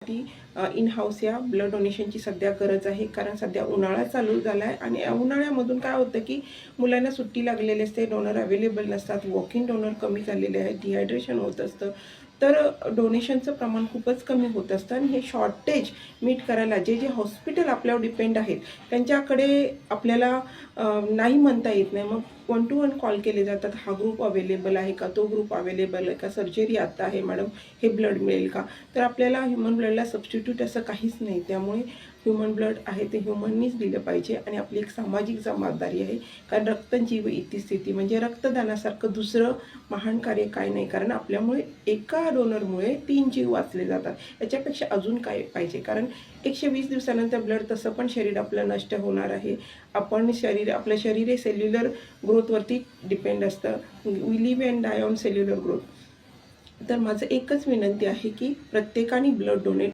In house या blood डोनेशनची सध्या गरज आहे, कारण सध्या उन्हाळा चालू झाला आहे आणि उन्हाळ्यामधून काय होतं की मुलांना सुट्टी लागलेली असते, डोनर अवेलेबल नसतात, वॉकिंग डोनर कमी झालेले आहेत, डिहायड्रेशन होत असतं, तर डोनेशनचं प्रमाण खूपच कमी होत असतं आणि हे शॉर्टेज मीट करायला जे जे हॉस्पिटल आपल्यावर डिपेंड आहेत त्यांच्याकडे आपल्याला नाही म्हणता येत नाही. मग 1 to 1 कॉल केले जातात, हा ग्रुप अवेलेबल आहे का, तो ग्रुप अवेलेबल आहे का, सर्जरी आता आहे मॅडम, हे ब्लड मिळेल का. तर आपल्याला ह्युमन ब्लडला सबस्टिट्यूट असं काहीच नाही, त्यामुळे ह्युमन ब्लड आहे ते ह्युमननीच दिलं पाहिजे आणि आपली एक सामाजिक जबाबदारी आहे. कारण रक्तजीव इति स्थिती, म्हणजे रक्तदानासारखं दुसरं महान कार्य काय नाही, कारण आपल्यामुळे एका डोनरमुळे 3 जीव वाचले जातात. याच्यापेक्षा अजून काय पाहिजे, कारण 120 दिवसानंतर ब्लड तसं पण शरीर आपलं नष्ट होणार आहे. आपलं शरीर हे सेल्युलर ग्रोथवरती डिपेंड असतं. We live and die on cellular growth. तर माझं एकच विनंती आहे की प्रत्येकाने ब्लड डोनेट